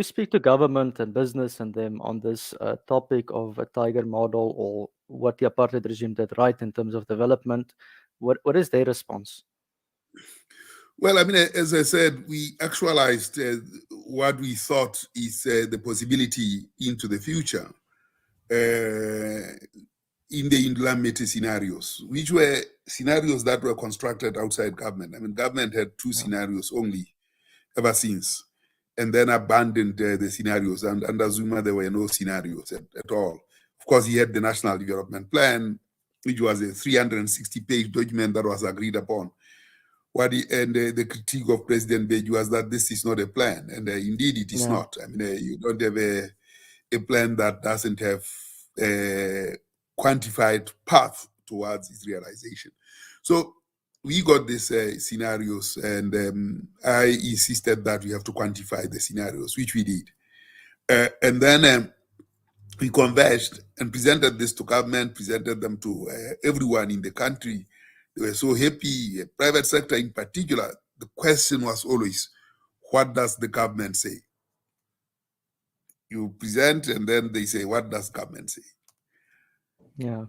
you speak to government and business and them on this topic of a tiger model or what the apartheid regime did right in terms of development, what is their response? Well, I mean, as I said, we actualized what we thought is the possibility into the future in the Indlamete scenarios, which were scenarios that were constructed outside government. I mean, government had two scenarios only ever since, and then abandoned the scenarios. And under Zuma, there were no scenarios at all. Of course, he had the National Development Plan, which was a 360-page document that was agreed upon. The critique of President Beju was that this is not a plan, and indeed it is not. I mean, you don't have a plan that doesn't have a quantified path towards its realization. So we got these scenarios, and I insisted that we have to quantify the scenarios, which we did. And then we converged and presented this to government, presented them to everyone in the country. They were so happy, private sector in particular. The question was always, what does the government say? You present and then they say, what does government say? Yeah.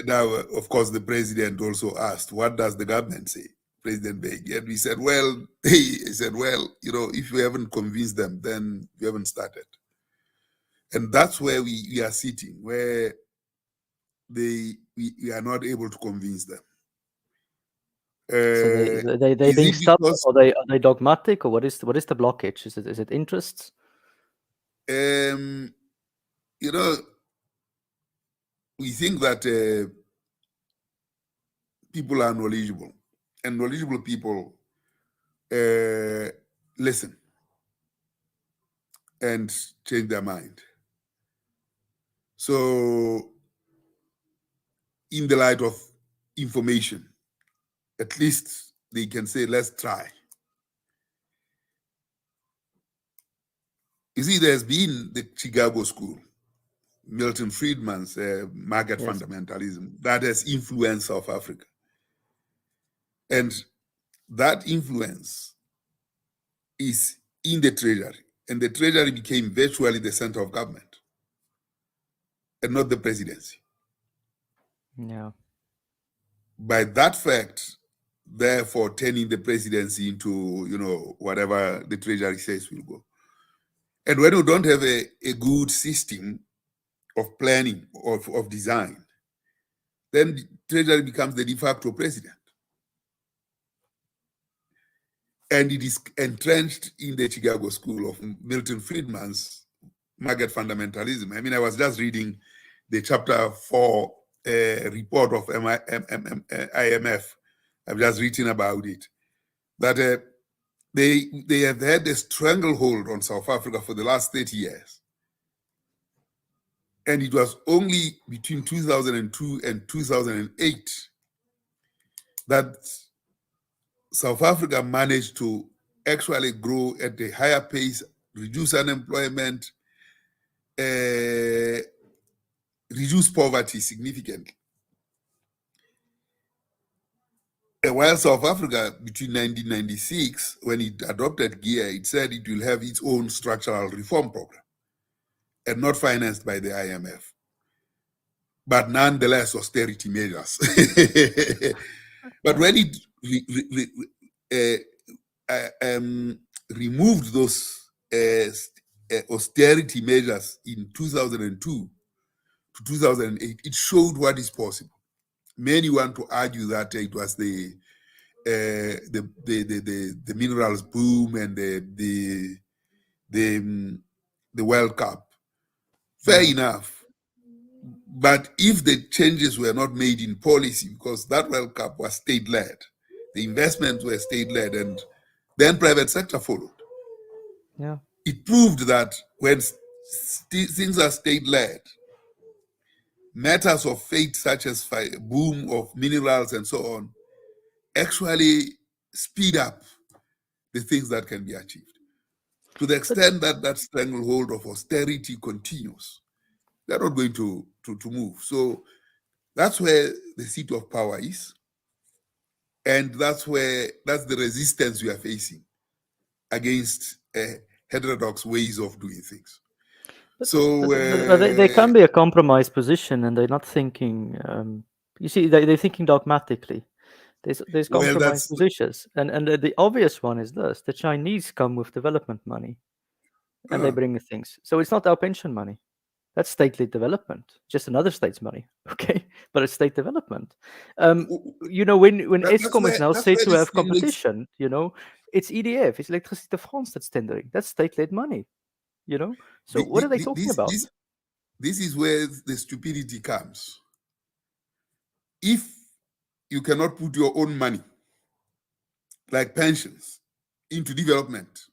Now, of course, the president also asked, what does the government say? President Beg. And we said, well, he said, well, if you haven't convinced them, then you haven't started. And that's where we are sitting, where we are not able to convince them. So they being stubborn, or are they dogmatic, or what is the blockage? Is it interests? We think that people are knowledgeable, and knowledgeable people listen and change their mind. So, in the light of information, at least they can say, let's try. You see, there's been the Chicago School, Milton Friedman's market fundamentalism, that has influenced South Africa. And that influence is in the Treasury. And the Treasury became virtually the center of government, and not the presidency. Yeah. By that fact, therefore, turning the presidency into, whatever the Treasury says will go. And when you don't have a good system of planning, of design, then the Treasury becomes the de facto president. And it is entrenched in the Chicago School of Milton Friedman's market fundamentalism. I mean, I was just reading the chapter 4 report of IMF. I've just written about it. That they have had a stranglehold on South Africa for the last 30 years. And it was only between 2002 and 2008 that South Africa managed to actually grow at a higher pace, reduce unemployment, reduce poverty significantly. And while South Africa, between 1996, when it adopted GEAR, it said it will have its own structural reform program and not financed by the IMF. But nonetheless, austerity measures. But when it removed those austerity measures in 2002 to 2008, it showed what is possible. Many want to argue that it was the minerals boom and the World Cup. Fair enough. But if the changes were not made in policy, because that World Cup was state-led, the investments were state-led, and then private sector followed. Yeah. It proved that when things are state-led, matters of fate such as boom of minerals and so on actually speed up the things that can be achieved. To the extent that that stranglehold of austerity continues, they're not going to move. So that's where the seat of power is. And that's the resistance we are facing against heterodox ways of doing things. But, So they can be a compromised position, and they're not thinking. You see, they're thinking dogmatically. There's well, compromised that's positions, and the obvious one is this: the Chinese come with development money, and they bring things. So it's not our pension money. That's state-led development, just another state's money, okay? But it's state development. You know, when Eskom is now that's said where to this have thing makes. competition, you know, it's EDF, it's Electricité de France that's tendering. That's state-led money, you know. So what are they talking about? This is where the stupidity comes. If you cannot put your own money, like pensions, into development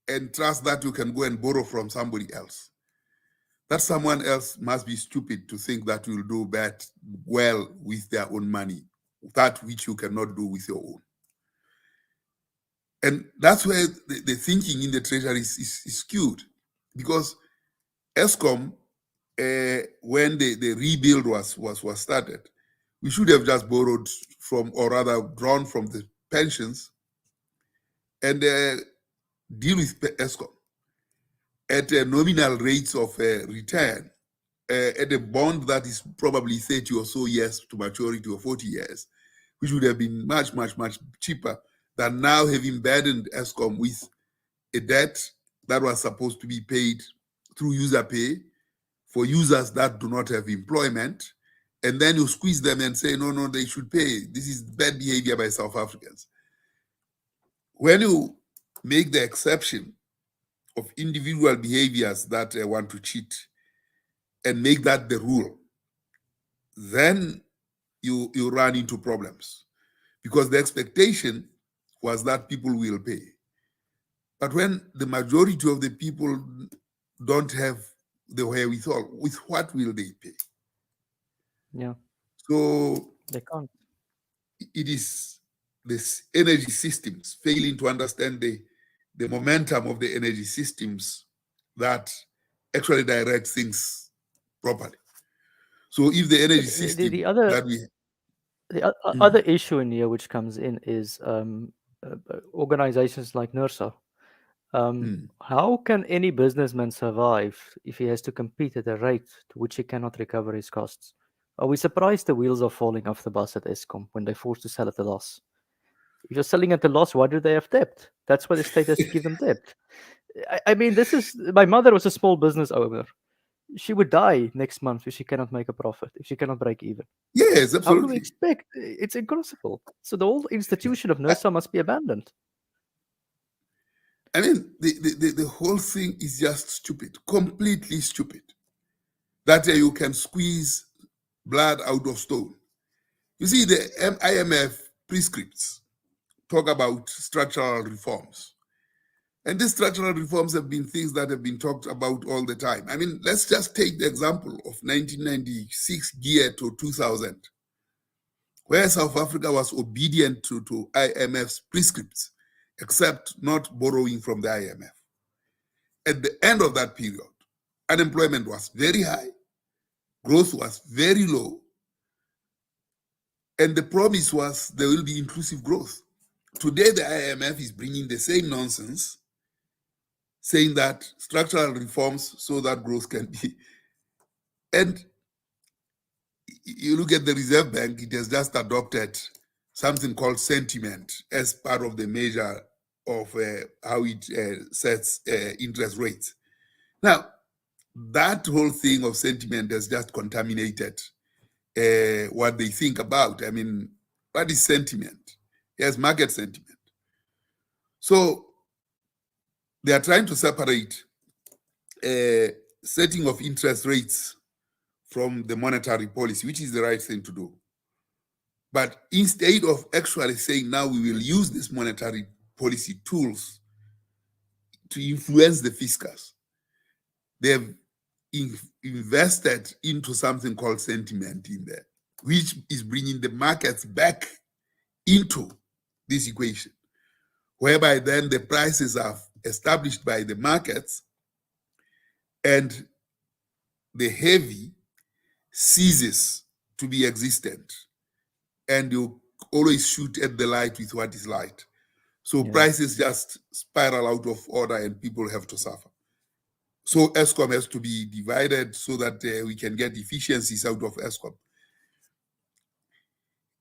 and trust that you can go and borrow from somebody else, that someone else must be stupid to think that you'll do well with their own money, that which you cannot do with your own. And that's where the thinking in the treasury is skewed, because ESCOM, when the rebuild was started, we should have just borrowed from, or rather drawn from, the pensions and deal with ESCOM at nominal rates of return, at a bond that is probably 30 or so years to maturity, or 40 years, which would have been much, much, much cheaper than now having burdened ESCOM with a debt that was supposed to be paid through user pay for users that do not have employment. And then you squeeze them and say, no, they should pay. This is bad behavior by South Africans. When you make the exception of individual behaviors that want to cheat and make that the rule, then you run into problems, because the expectation was that people will pay. But when the majority of the people don't have the wherewithal, with what will they pay? Yeah. So they can't. It is this energy systems failing to understand the momentum of the energy systems that actually direct things properly. So if the energy system The other that we other issue in here which comes in is organizations like NERSA. How can any businessman survive if he has to compete at a rate to which he cannot recover his costs? Are we surprised the wheels are falling off the bus at Eskom when they're forced to sell at a loss? If you're selling at a loss, why do they have debt? That's why the state has to give them debt. I mean, this is my mother was a small business owner. She would die next month if she cannot make a profit, if she cannot break even. Yes, How do we absolutely. expect? It's impossible. So the whole institution of NERSA must be abandoned. I mean, the whole thing is just stupid, completely stupid. That you can squeeze blood out of stone. You see, the IMF prescripts talk about structural reforms. And these structural reforms have been things that have been talked about all the time. I mean, let's just take the example of 1996 gear to 2000, where South Africa was obedient to IMF's prescripts, except not borrowing from the IMF. At the end of that period, unemployment was very high, growth was very low, and the promise was there will be inclusive growth. Today, the IMF is bringing the same nonsense, saying that structural reforms so that growth can be. And you look at the Reserve Bank, it has just adopted something called sentiment as part of the measure of how it sets interest rates. Now, that whole thing of sentiment has just contaminated what they think about. I mean, what is sentiment? Yes, market sentiment. So they are trying to separate setting of interest rates from the monetary policy, which is the right thing to do. But instead of actually saying, now we will use these monetary policy tools to influence the fiscus, they've invested into something called sentiment in there, which is bringing the markets back into this equation, whereby then the prices are established by the markets and the heavy ceases to be existent, and you always shoot at the light with what is light. So Yeah. prices just spiral out of order and people have to suffer. So ESCOM has to be divided so that we can get efficiencies out of ESCOM.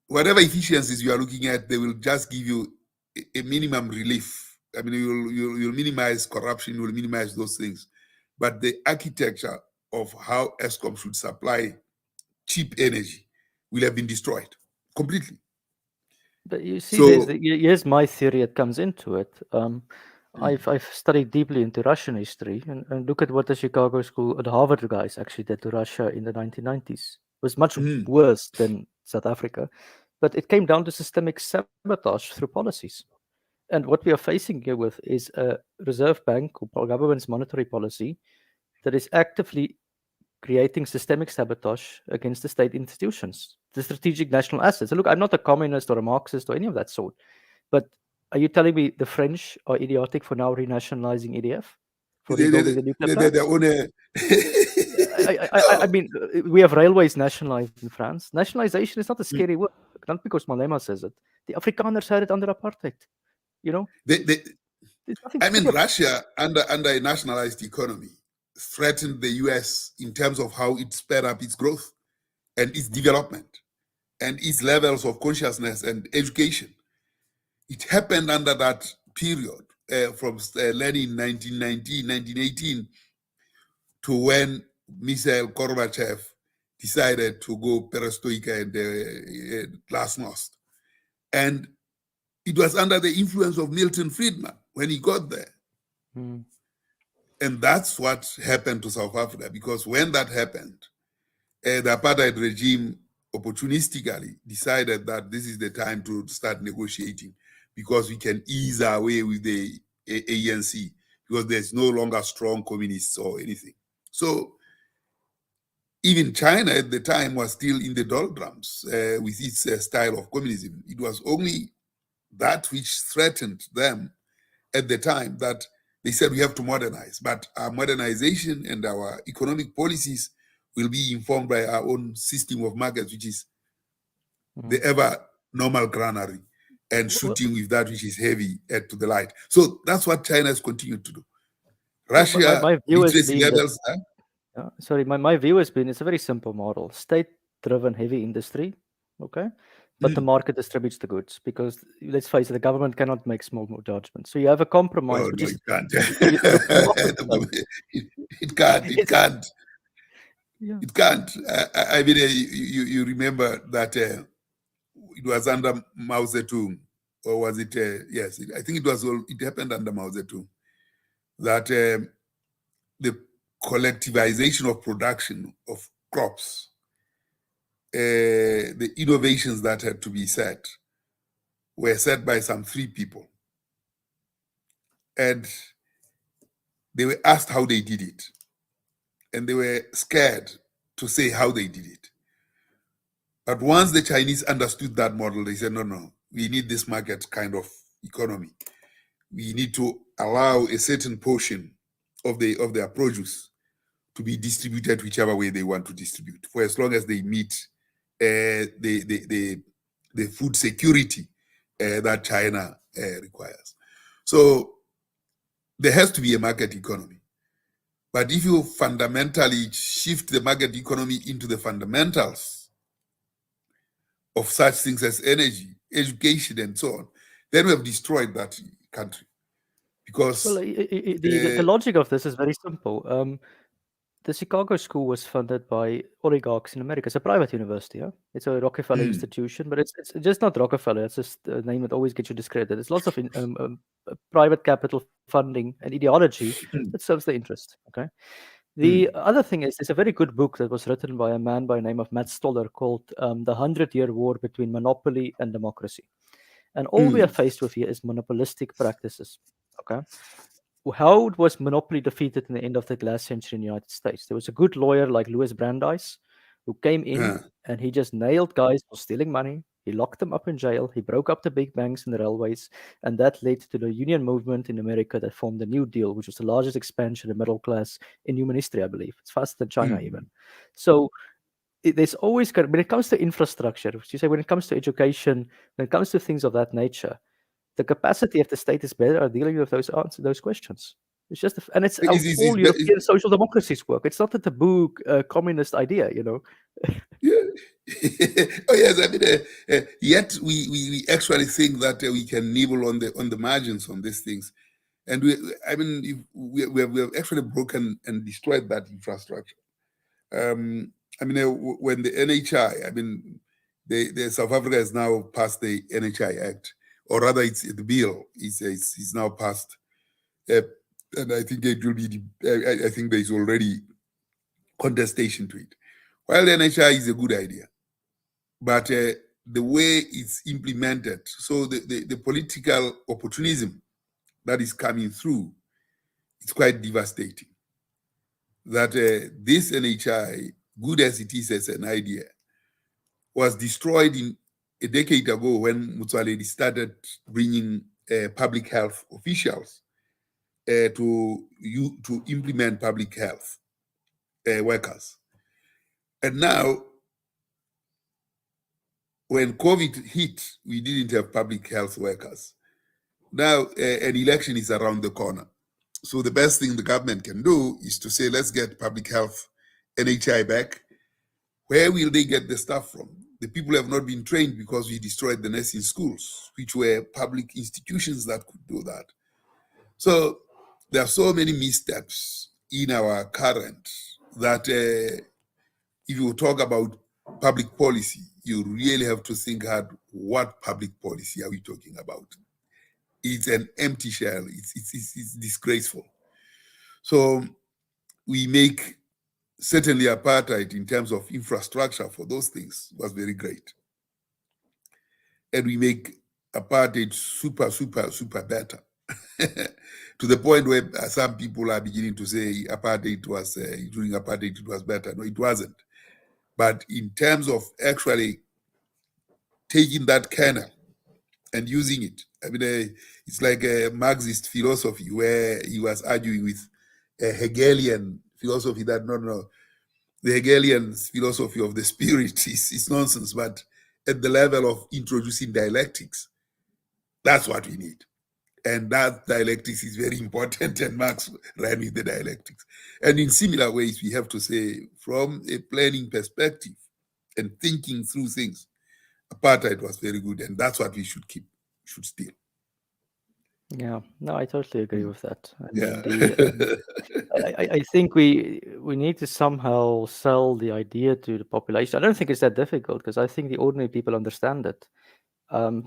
Whatever efficiencies you are looking at, they will just give you a minimum relief. I mean, you'll minimize corruption, you'll minimize those things. But the architecture of how ESCOM should supply cheap energy will have been destroyed completely. But you see, So, here's my theory that comes into it. I've studied deeply into Russian history, and look at what the Chicago School, the Harvard guys actually did to Russia in the 1990s. It was much worse than South Africa, but it came down to systemic sabotage through policies. And what we are facing here with is a reserve bank or government's monetary policy that is actively creating systemic sabotage against the state institutions, the strategic national assets. So look, I'm not a communist or a Marxist or any of that sort, but are you telling me the French are idiotic for now renationalizing EDF, for rebuilding the nuclear they plants? own a I mean, we have railways nationalized in France. Nationalization is not a scary word, not because Malema says it. The Afrikaners had it under apartheid. You know, there's nothing I mean, scary. Russia under a nationalized economy threatened the US in terms of how it sped up its growth and its development and its levels of consciousness and education. It happened under that period from Lenin 1919, 1918 to when Mikhail Gorbachev decided to go perestroika and glasnost. And it was under the influence of Milton Friedman when he got there. And that's what happened to South Africa, because when that happened, the apartheid regime opportunistically decided that this is the time to start negotiating because we can ease our way with the ANC because there's no longer strong communists or anything. So even China at the time was still in the doldrums with its style of communism. It was only that which threatened them at the time that they said we have to modernize. But our modernization and our economic policies will be informed by our own system of markets, which is the ever normal granary and shooting with that which is heavy to the light. So that's what China has continued to do. Russia, my view has literacy been that levels. my view has been it's a very simple model. State-driven heavy industry, okay? But the market distributes the goods because, let's face it, the government cannot make small judgments. So you have a compromise, Oh, which no, is it can't. the market. It can't. It can't. Yeah. It can't. I mean, you remember that it was under Mao Zedong, or was it? Yes, I think it was. It happened under Mao Zedong that the collectivization of production of crops, the innovations that had to be set, were set by some 3 people, and they were asked how they did it, and they were scared to say how they did it. But once the Chinese understood that model, they said, no, we need this market kind of economy. We need to allow a certain portion of their produce to be distributed whichever way they want to distribute, for as long as they meet the food security that China requires. So there has to be a market economy. But if you fundamentally shift the market economy into the fundamentals of such things as energy, education, and so on, then we have destroyed that country. Because Well, the logic of this is very simple. The Chicago School was funded by oligarchs in America. It's a private university. Yeah? It's a Rockefeller institution, but it's just not Rockefeller. It's just a name that always gets you discredited. There's lots of private capital funding and ideology that serves the interest. Okay. The other thing is, there's a very good book that was written by a man by the name of Matt Stoller called The 100-Year War Between Monopoly and Democracy. And all we are faced with here is monopolistic practices. Okay. How was monopoly defeated in the end of the last century in the United States? There was a good lawyer like Louis Brandeis who came in and he just nailed guys for stealing money. He locked them up in jail. He broke up the big banks and the railways. And that led to the union movement in America that formed the New Deal, which was the largest expansion of the middle class in human history, I believe. It's faster than China even. So there's always, when it comes to infrastructure, which you say, when it comes to education, when it comes to things of that nature, the capacity of the state is better at dealing with those questions. It's just, and it's how Is all European social democracies work. It's not a taboo communist idea, yeah. Oh yes, I mean, yet we actually think that we can nibble on the margins on these things, and we have actually broken and destroyed that infrastructure. I mean, when the NHI, I mean, the South Africa has now passed the NHI Act, or rather, it's the bill is now passed, and I think it will be. I think there is already contestation to it. While the NHI is a good idea, but the way it's implemented, so the political opportunism that is coming through, it's quite devastating. That this NHI, good as it is as an idea, was destroyed in a decade ago when Motsoaledi started bringing public health officials to implement public health workers. And now, when COVID hit, we didn't have public health workers. Now, an election is around the corner. So the best thing the government can do is to say, let's get public health NHI back. Where will they get the staff from? The people have not been trained because we destroyed the nursing schools, which were public institutions that could do that. So there are so many missteps in our current that if you talk about public policy, you really have to think hard, what public policy are we talking about? It's an empty shell. It's disgraceful. So we make certainly apartheid in terms of infrastructure for those things was very great. And we make apartheid super better. To the point where some people are beginning to say apartheid was, during apartheid it was better. No, it wasn't. But in terms of actually taking that kernel and using it, I mean, it's like a Marxist philosophy where he was arguing with a Hegelian philosophy that no, the Hegelian philosophy of the spirit is nonsense, but at the level of introducing dialectics, that's what we need. And that dialectics is very important, and Marx ran with the dialectics. And in similar ways, we have to say, from a planning perspective and thinking through things, apartheid was very good, and that's what we should keep, should steal. Yeah, no, I totally agree with that. I Yeah. mean, I think we need to somehow sell the idea to the population. I don't think it's that difficult because I think the ordinary people understand it.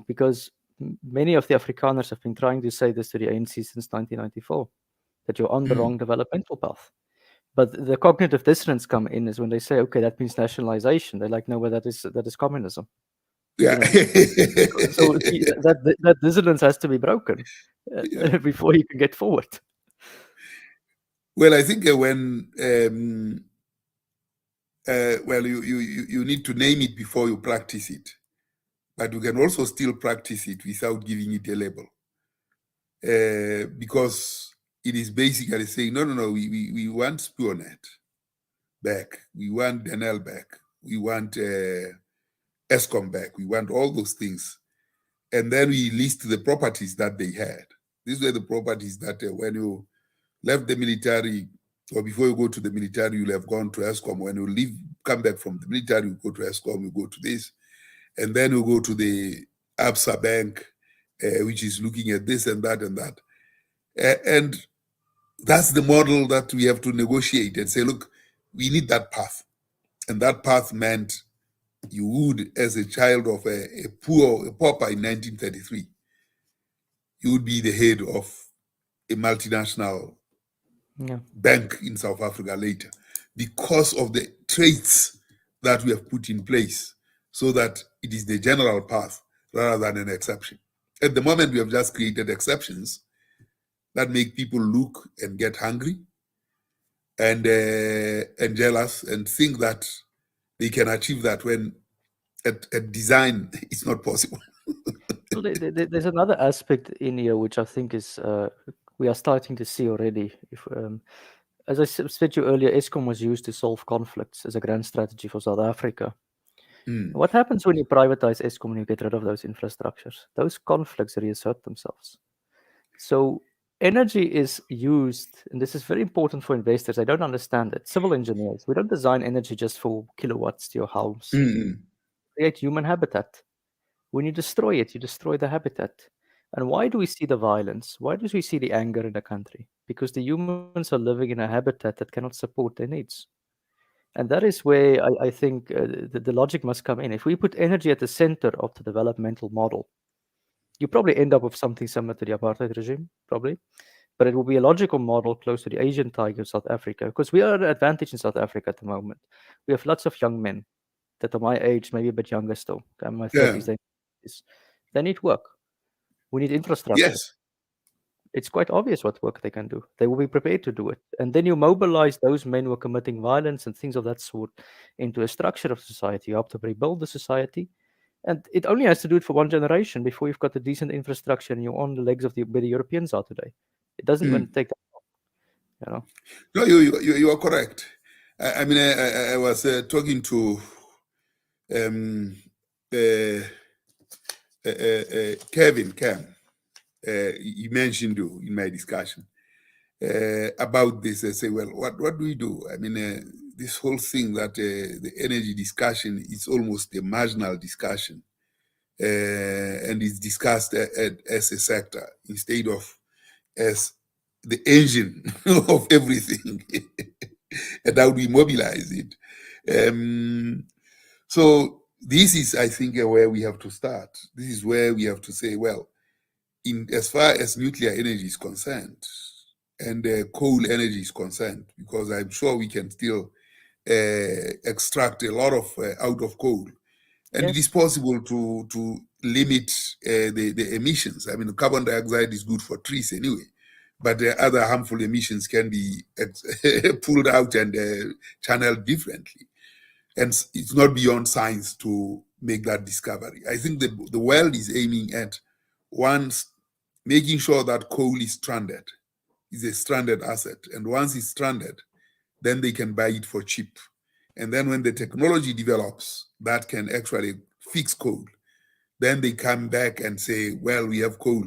Because many of the Afrikaners have been trying to say this to the ANC since 1994, that you're on the wrong developmental path. But the cognitive dissonance come in is when they say, okay, that means nationalization. They're like, no, well, that is communism. Yeah. So that dissonance has to be broken before you can get forward. Well, I think when you need to name it before you practice it, but you can also still practice it without giving it a label, because it is basically saying, no, we want Spionet back, we want Denel back, we want ESCOM back, we want all those things, and then we list the properties that they had. These were the properties that when you left the military, or before you go to the military, you'll have gone to ESCOM. When you leave, come back from the military, you go to ESCOM, you go to this, and then you go to the ABSA Bank, which is looking at this and that and that. And that's the model that we have to negotiate and say, look, we need that path. And that path meant you would, as a child of a pauper in 1933, you would be the head of a multinational bank in South Africa later, because of the traits that we have put in place, so that it is the general path rather than an exception. At the moment, we have just created exceptions that make people look and get hungry and jealous and think that they can achieve that when at design it's not possible. Well, there's another aspect in here which I think is we are starting to see already. If as I said to you earlier, ESCOM was used to solve conflicts as a grand strategy for South Africa. Mm. What happens when you privatize Eskom and you get rid of those infrastructures? Those conflicts reassert themselves. So energy is used, and this is very important for investors. I don't understand it. Civil engineers, we don't design energy just for kilowatts to your house. Mm. Create human habitat. When you destroy it, you destroy the habitat. And why do we see the violence? Why do we see the anger in the country? Because the humans are living in a habitat that cannot support their needs. And that is where I think the logic must come in. If we put energy at the center of the developmental model, you probably end up with something similar to the apartheid regime, probably. But it will be a logical model close to the Asian tiger of South Africa, because we are at an advantage in South Africa at the moment. We have lots of young men that are my age, maybe a bit younger still. I'm in my Yeah. 30s. They need work. We need infrastructure. Yes. It's quite obvious what work they can do. They will be prepared to do it. And then you mobilize those men who are committing violence and things of that sort into a structure of society. You help to rebuild the society. And it only has to do it for one generation before you've got a decent infrastructure and you're on the legs of where the Europeans are today. It doesn't even Mm. take that long, No, you are correct. I mean, I was talking to uh, Kevin Cam. He mentioned you in my discussion about this. I say, well, what do we do? I mean, this whole thing that the energy discussion is almost a marginal discussion, and is discussed as a sector instead of as the engine of everything, and how we mobilize it. So this is, I think, where we have to start. This is where we have to say, well, in as far as nuclear energy is concerned and coal energy is concerned, because I'm sure we can still extract a lot of out of coal, and it is Yes. possible to limit the emissions. I mean, carbon dioxide is good for trees anyway, but the other harmful emissions can be pulled out and channeled differently. And it's not beyond science to make that discovery. I think the world is aiming at once making sure that coal is stranded, is a stranded asset. And once it's stranded, then they can buy it for cheap. And then when the technology develops that can actually fix coal, then they come back and say, well, we have coal,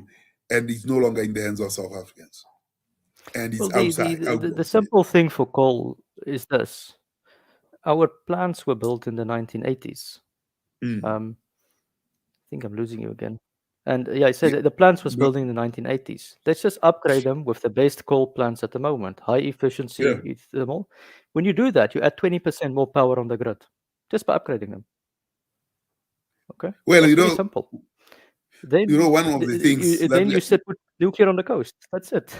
and it's no longer in the hands of South Africans. And Well, it's the, outside, the, out the, the of simple thing for coal is this. Our plants were built in the 1980s. Mm. I think I'm losing you again. And yeah, I said Yeah. that the plants was No, building in the 1980s. Let's just upgrade them with the best coal plants at the moment, high yeah. efficiency, thermal. When you do that, you add 20% more power on the grid just by upgrading them. Okay, Well, that's very simple. Then, one of the things that then you sit with nuclear on the coast. That's it.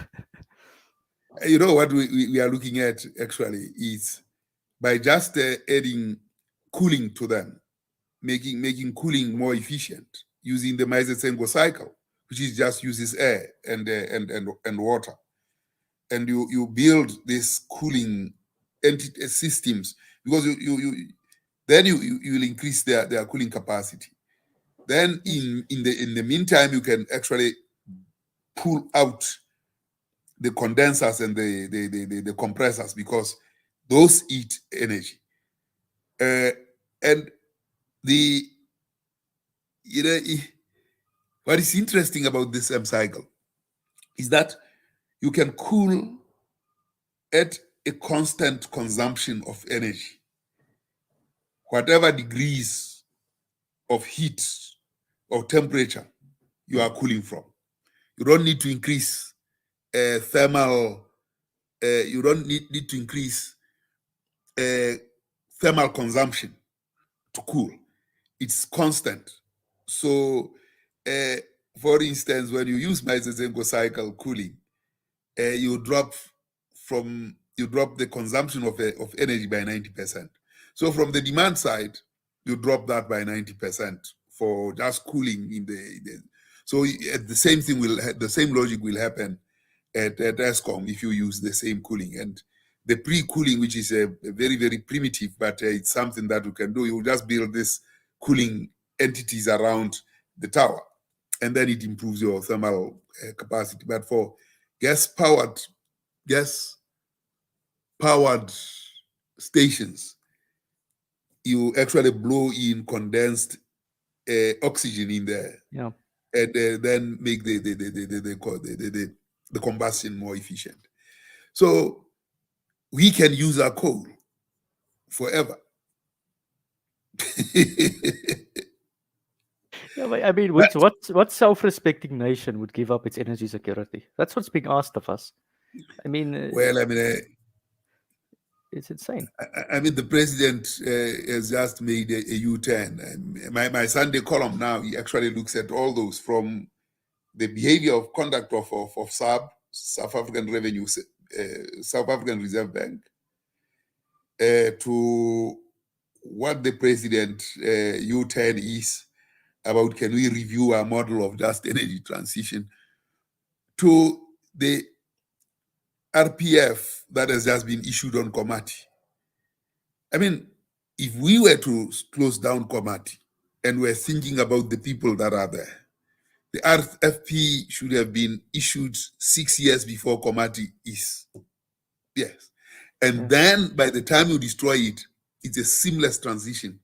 what we are looking at actually is by just adding cooling to them, making cooling more efficient using the Maize-Sengo cycle, which is just uses air and water, and you build this cooling systems, because then you will increase their cooling capacity. Then Yes. in the meantime, you can actually pull out the condensers and the compressors, because those eat energy. And the you know what is interesting about this M cycle is that you can cool at a constant consumption of energy, whatever degrees of heat or temperature you are cooling from. You don't need to increase thermal. You don't need to increase uh, thermal consumption to cool. It's constant. So, uh, for instance, when you use Maize-Sengo cycle cooling, you drop the consumption of energy by 90%. So from the demand side, you drop that by 90% for just cooling so the same thing the same logic will happen at ESCOM if you use the same cooling. And the pre-cooling, which is a very, very primitive, but it's something that you can do. You just build this cooling entities around the tower, and then it improves your thermal capacity. But for gas-powered gas-powered stations, you actually blow in condensed oxygen in there, Yeah. and then make the combustion more efficient. So we can use our coal forever. Yeah, but I mean, But, what self-respecting nation would give up its energy security? That's what's being asked of us. I mean, well, I mean, it's insane. the president has just made a U-turn. My Sunday column now, he actually looks at all those, from the behavior of conduct of South African Revenue, South African Reserve Bank, to what the president U-turn is about. Can we review our model of just energy transition, to the RPF that has just been issued on Komati? I mean, if we were to close down Komati and we're thinking about the people that are there, the RFP should have been issued 6 years before Komati is. Yes. And Yeah. then by the time you destroy it, it's a seamless transition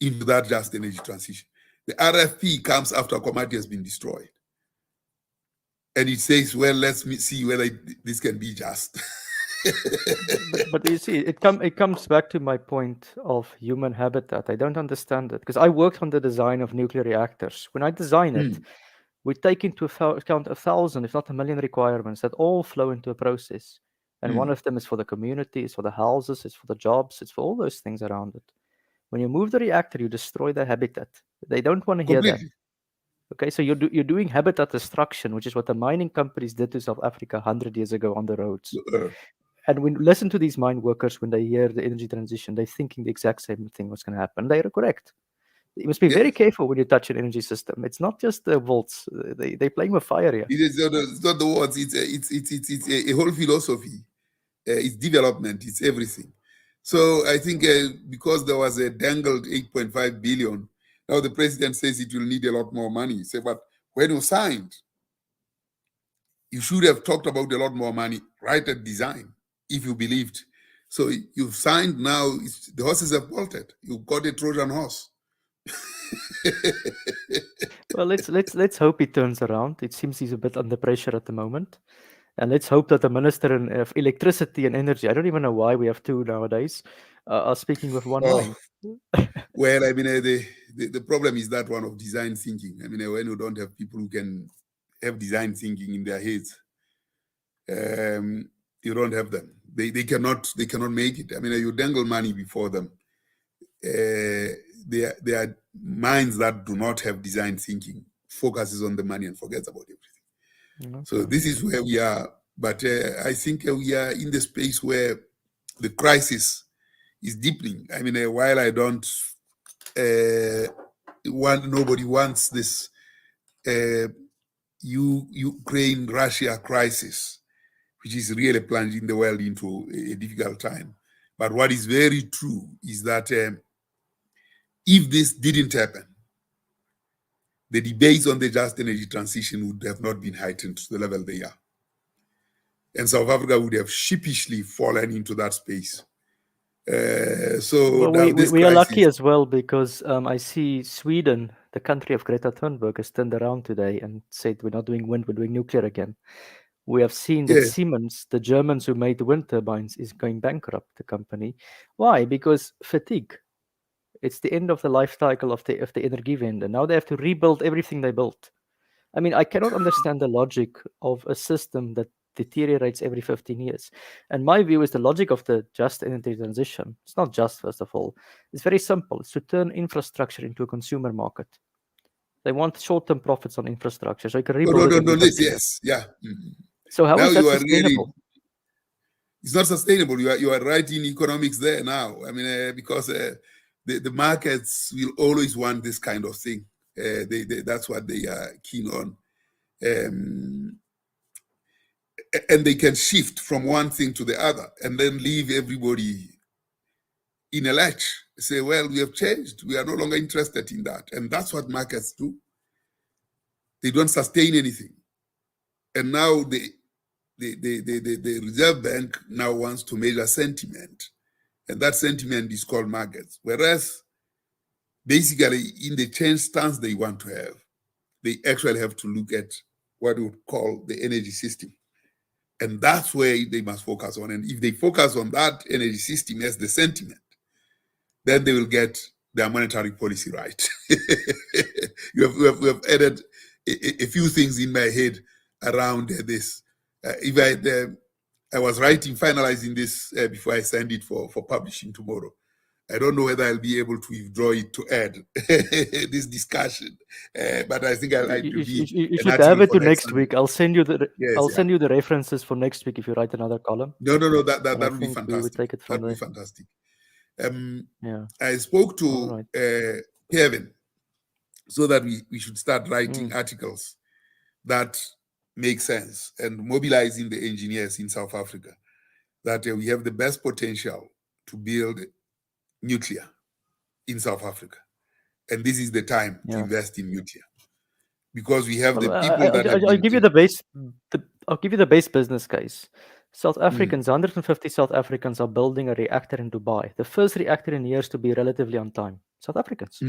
into that just energy transition. The RFP comes after Komati has been destroyed. And it says, well, let's see whether this can be just. But you see, it comes back to my point of human habitat. I don't understand it because I worked on the design of nuclear reactors. When I design it, we take into account 1,000, if not 1,000,000 requirements that all flow into a process. And one of them is for the community, it's for the houses, it's for the jobs, it's for all those things around it. When you move the reactor, you destroy the habitat. They don't want to hear that. Completely. Okay, so you're doing habitat destruction, which is what the mining companies did to South Africa 100 years ago on the roads. And when you listen to these mine workers, when they hear the energy transition, they're thinking the exact same thing was going to happen. They are correct. You must be very Yes. careful when you touch an energy system. It's not just the volts. They're playing with fire here. It's not the words. It's a whole philosophy. It's development. It's everything. So I think because there was a dangled 8.5 billion, now the president says it will need a lot more money. Say, but when you signed, you should have talked about a lot more money right at design, if you believed. So you've signed now, the horses have bolted. You've got a Trojan horse. Well, let's hope it turns around. It seems he's a bit under pressure at the moment. And let's hope that the Minister of Electricity and Energy, I don't even know why we have two nowadays, are speaking with one Oh, mind. well, I mean, the problem is that one of design thinking. I mean, when you don't have people who can have design thinking in their heads, you don't have them. They cannot make it. I mean, you dangle money before them. They are minds that do not have design thinking, focuses on the money and forgets about everything. Okay. So this is where we are. But I think we are in the space where the crisis is deepening. I mean, while I don't nobody wants this Ukraine-Russia crisis, which is really plunging the world into a difficult time. But what is very true is that if this didn't happen, the debates on the just energy transition would have not been heightened to the level they are. And South Africa would have sheepishly fallen into that space. So Well, now this we are lucky crisis, as well because I see Sweden, the country of Greta Thunberg, has turned around today and said we're not doing wind, we're doing nuclear again. We have seen that yes, Siemens, the Germans who made the wind turbines, is going bankrupt, the company. Why? Because fatigue. It's the end of the life cycle of the Energiewende. Now they have to rebuild everything they built. I mean, I cannot understand the logic of a system that deteriorates every 15 years. And my view is the logic of the just energy transition. It's not just, first of all. It's very simple. It's to turn infrastructure into a consumer market. They want short-term profits on infrastructure, so you can rebuild it every 15 years. yes, yeah. Mm-hmm. So how Now is that you are really, sustainable? it's not sustainable. You are right in economics there now. I mean, because the markets will always want this kind of thing. That's what they are keen on. And they can shift from one thing to the other and then leave everybody in a lurch. Say, well, we have changed. We are no longer interested in that. And that's what markets do. They don't sustain anything. And now the Reserve Bank now wants to measure sentiment And that sentiment is called markets. Whereas, basically, in the change stance they want to have, they actually have to look at what we would call the energy system. And that's where they must focus on. And if they focus on that energy system as the sentiment, then they will get their monetary policy right. we have added a few things in my head around this. I was finalizing this before I send it for publishing tomorrow. I don't know whether I'll be able to withdraw it to add this discussion, but I think I'd like to be You an should article have it for to next next Sunday. week. I'll send you the Yes, you the references for next week if you write another column. No, that And I would be think fantastic. we would take it That from would be there. fantastic. Yeah. I spoke All to right. Kevin so that we should start writing articles that make sense and mobilizing the engineers in South Africa, that we have the best potential to build nuclear in South Africa. And this is the time to invest in nuclear. Because we have the people that have I'll give you the base. I'll give you the base business case. South Africans, 150 South Africans are building a reactor in Dubai. The first reactor in years to be relatively on time. South Africans.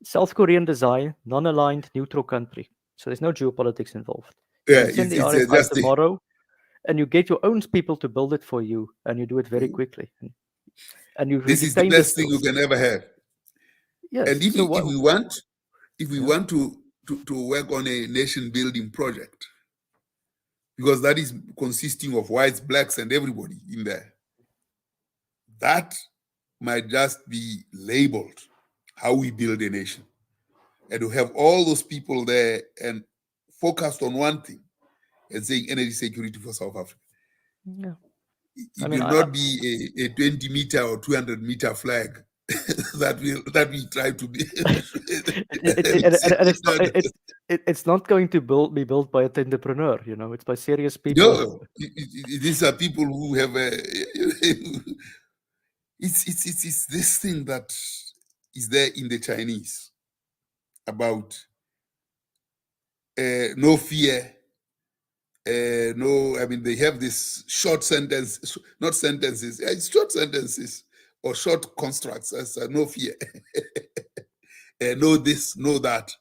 South Korean design, non-aligned, neutral country. So there's no geopolitics involved. Yeah, you send the RFI tomorrow, and you get your own people to build it for you, and you do it very quickly. And you this is the best thing you can ever have. Yes. And if we want to work on a nation building project, because that is consisting of whites, blacks, and everybody in there, that might just be labeled how we build a nation. And to have all those people there and focused on one thing and saying energy security for South Africa. Yeah. It will not be a 20-meter or 200-meter flag that we try to be. It's not going to be built by an entrepreneur. It's by serious people. No, these are people who have it's this thing that is there in the Chinese about no fear. No, I mean, they have this short sentence, not sentences, it's short sentences or short constructs as no fear. Know this, know that.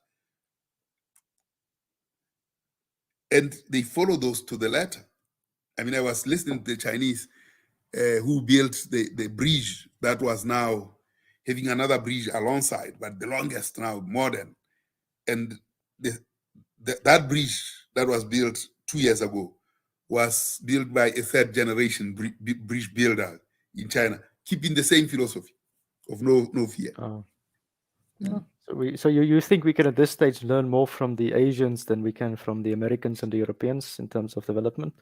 And they follow those to the letter. I mean, I was listening to the Chinese who built the bridge that was now having another bridge alongside, but the longest now, modern. And that bridge that was built 2 years ago was built by a third generation bridge builder in China, keeping the same philosophy of no fear. Yeah. So you think we can at this stage learn more from the Asians than we can from the Americans and the Europeans in terms of development?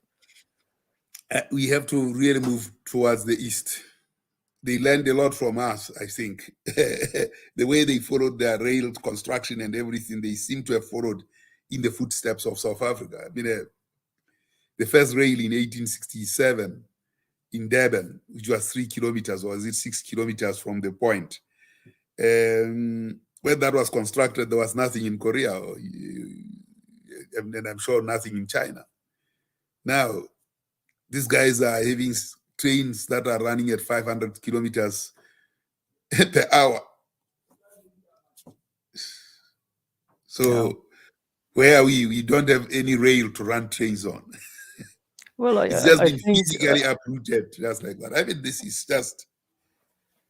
We have to really move towards the East. They learned a lot from us, I think. The way they followed their rail construction and everything, they seem to have followed in the footsteps of South Africa. I mean, the first rail in 1867 in Durban, which was 3 kilometers, or was it 6 kilometers from the point? When that was constructed, there was nothing in Korea, and I'm sure nothing in China. Now, these guys are having trains that are running at 500 kilometers per hour. So where are we? We don't have any rail to run trains on. Well, it's just been physically uprooted, just like that. I mean, this is just.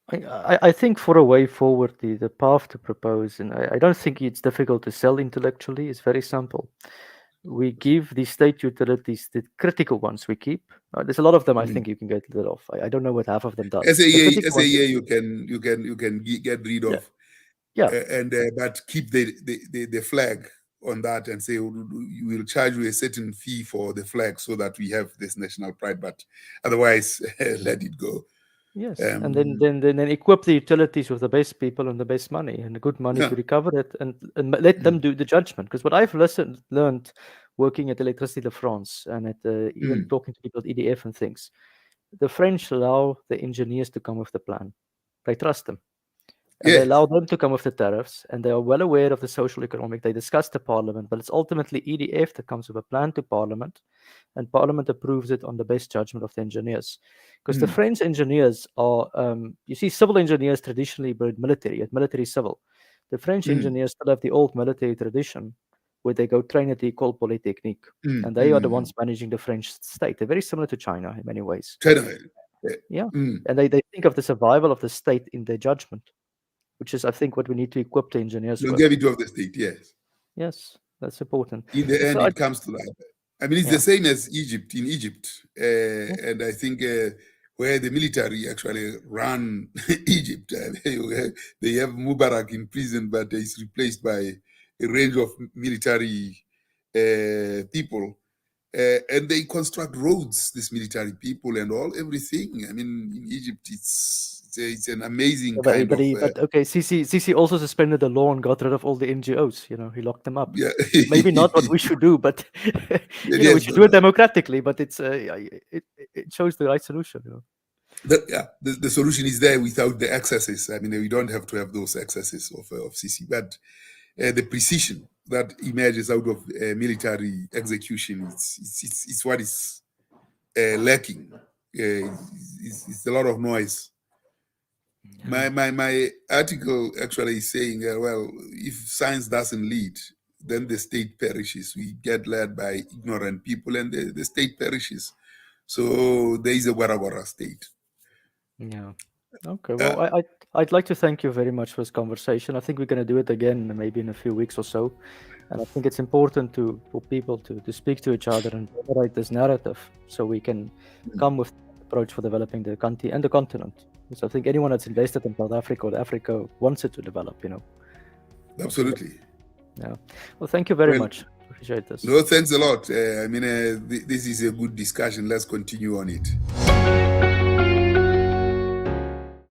I think for a way forward, the path to propose, and I don't think it's difficult to sell intellectually. It's very simple. We give the state utilities, the critical ones we keep. There's a lot of them I think you can get rid of. I don't know what half of them does. SAA you can get rid of. Yeah. But keep the flag on that and say you will charge you a certain fee for the flag so that we have this national pride, but otherwise let it go. Yes, and then equip the utilities with the best people and the best money and the good money to recover it, and let them do the judgment. Because what I've learned working at Electricité de France and at even talking to people at EDF and things, the French allow the engineers to come with the plan. They trust them. And they Yes. allow them to come with the tariffs, and they are well aware of the social economic. They discuss the parliament, but it's ultimately EDF that comes with a plan to parliament, and parliament approves it on the best judgment of the engineers. Because the French engineers are, you see, civil engineers traditionally were military civil. The French engineers still have the old military tradition where they go train at the École Polytechnique, and they are the ones managing the French state. They're very similar to China in many ways. China. Yeah. And they think of the survival of the state in their judgment, which is, I think, what we need to equip the engineers with. Longevity of the state, yes. Yes, that's important. In the end, So it comes to that. I mean, it's the same as Egypt, in Egypt. And I think where the military actually ran Egypt, they have Mubarak in prison, but he's replaced by a range of military people. And they construct roads, these military people, and everything. I mean, in Egypt, it's an amazing kind of. But okay, Sisi also suspended the law and got rid of all the NGOs. He locked them up. Yeah. Maybe not what we should do, but we Yes, should do it democratically. But it shows the right solution. The solution is there without the excesses. I mean, we don't have to have those excesses of CC, but the precision that emerges out of military execution, it's what is lacking. It's a lot of noise. Yeah. My article actually is saying, well, if science doesn't lead, then the state perishes. We get led by ignorant people, and the state perishes. So there is a Wara state. Yeah. Okay. Well, I'd like to thank you very much for this conversation. I think we're going to do it again, maybe in a few weeks or so. And I think it's important for people to speak to each other and generate this narrative, so we can come with an approach for developing the country and the continent. So I think anyone that's invested in South Africa or Africa wants it to develop. Absolutely. Yeah. Well, thank you very much. Appreciate this. No, thanks a lot. I mean, this is a good discussion. Let's continue on it.